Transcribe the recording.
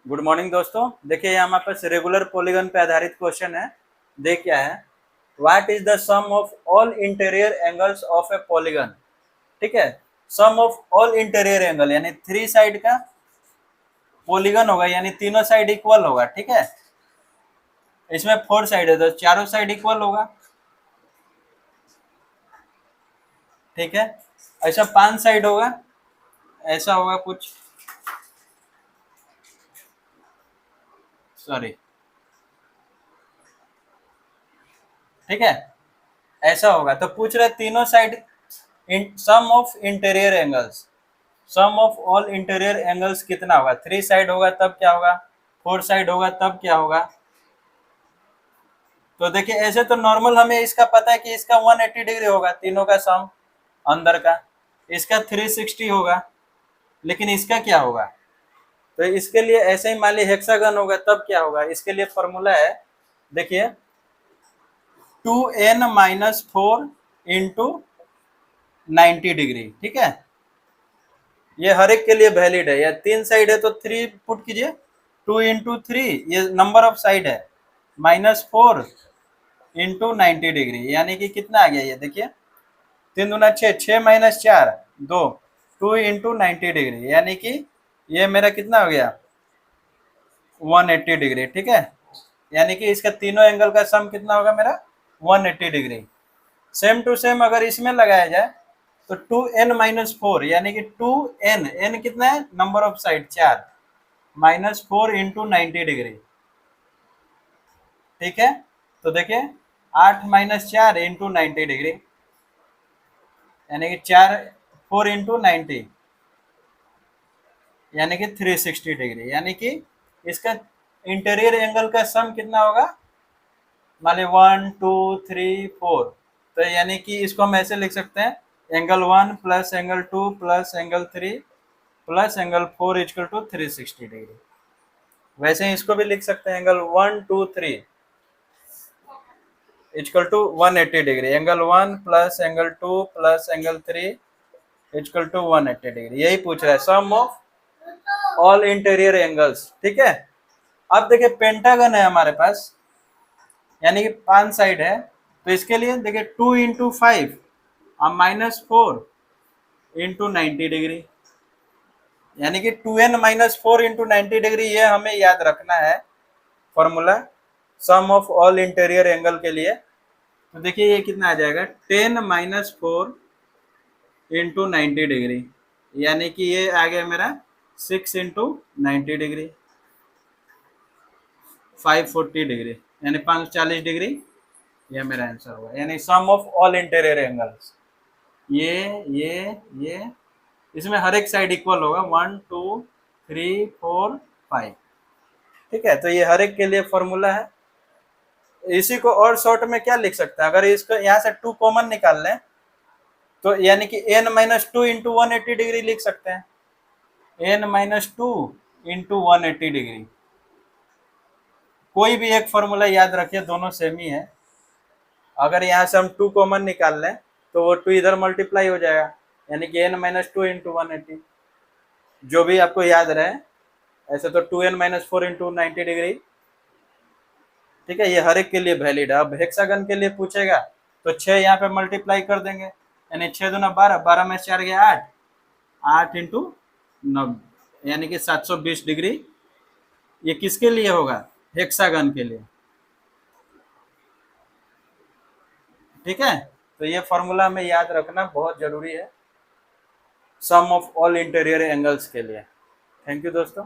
Good morning दोस्तों। देखिए यहाँ हमारे पास रेगुलर पॉलीगन पे आधारित क्वेश्चन है। देख क्या है, what is the sum of all interior angles of a polygon. ठीक है, sum of all interior angle यानी थ्री साइड का पॉलीगन होगा, यानी तीनों साइड इक्वल होगा। ठीक है, इसमें फोर साइड है तो चारों साइड इक्वल होगा। ठीक है, ऐसा पांच साइड होगा, ऐसा होगा कुछ, सॉरी। ठीक है, ऐसा होगा तो पूछ रहे तीनों side sum of interior angles, sum of all interior angles कितना होगा। थ्री साइड होगा तब क्या होगा, फोर साइड होगा तब क्या होगा। तो देखिए ऐसे तो नॉर्मल हमें इसका पता है कि इसका 180 डिग्री होगा, तीनों का सम अंदर का, इसका 360 होगा, लेकिन इसका क्या होगा। तो इसके लिए ऐसे ही मान ली हेक्सागन होगा तब क्या होगा। इसके लिए फॉर्मूला है, देखिए 2n-4 इंटू 90 डिग्री। ठीक है, ये हर एक के लिए वैलिड है। या तीन साइड है तो थ्री पुट कीजिए, 2 इंटू 3 ये नंबर ऑफ साइड है, -4 इंटू 90 डिग्री, यानी कि कितना आ गया ये देखिए, 3 दूना 6, 6 - 4 2, 2 इंटू 90 डिग्री, यानी कि ये मेरा कितना हो गया 180 डिग्री। ठीक है, यानी कि इसका तीनों एंगल का सम कितना होगा मेरा 180 डिग्री। सेम टू सेम अगर इसमें लगाया जाए तो 2n-4 यानी कि 2n कितना है, number of side 4, -4 into 90 degree. ठीक है, तो देखिए 8 - 4 इंटू 90 डिग्री, यानी कि 4 इंटू 90 यानी कि 360 डिग्री, यानी कि इसका इंटीरियर एंगल का सम कितना होगा, मान लीजिए 1 2 3 4। तो यानी कि इसको हम ऐसे लिख सकते हैं, angle 1 plus angle 2 plus angle 3 plus angle 4 equal to 360 degree. वैसे ही इसको भी लिख सकते हैं, angle 1 2 3 equal to 180 degree, angle 1 plus angle 2 plus angle 3 equal to 180 degree. यही पूछ रहा है, sum of all interior angles. ठीक है, अब देखिए पेंटागन है हमारे पास, यानी कि पांच साइड है, तो इसके लिए देखिए 2 इंटू 5 और -4 इंटू 90 डिग्री, यानी कि 2n-4 इंटू 90 डिग्री, ये हमें याद रखना है formula some of all interior angle के लिए। तो देखिए ये कितना आ जाएगा, 10-4 इंटू 90 डिग्री, यानी कि ये आ गया मेरा 6 इंटू 90 डिग्री, 540 डिग्री, यानी 540 डिग्री। ये मेरा आंसर होगा, यानी सम ऑफ ऑल इंटीरियर एंगल्स। ये इसमें हर एक साइड इक्वल होगा, 1 2 3 4 5। ठीक है, तो ये हर एक के लिए फॉर्मूला है। इसी को और शॉर्ट में क्या लिख सकते हैं, अगर इसको यहाँ से 2 कॉमन निकाल लें तो यानी कि n-2 इंटू 180 डिग्री लिख सकते हैं, n-2 इंटू 180 डिग्री। कोई भी एक फॉर्मूला याद रखिए, दोनों सेम ही है। अगर यहाँ से हम 2 कॉमन निकाल लें तो वो 2 इधर मल्टीप्लाई हो जाएगा, यानी कि n-2 इंटू 180, जो भी आपको याद रहे। ऐसे तो 2n-4 इंटू 90 डिग्री। ठीक है, ये हर एक के लिए वैलिड है। अब हेक्सागन के लिए पूछेगा तो 6 यहाँ पे मल्टीप्लाई कर देंगे, यानी 6 दूना 12, 12 में 4 गया 8, 8 इंटू 90, यानी कि 720 डिग्री। ये किसके लिए होगा, हेक्सागन के लिए। ठीक है, तो ये फॉर्मूला हमें याद रखना बहुत जरूरी है sum of all interior angles के लिए। थैंक यू दोस्तों।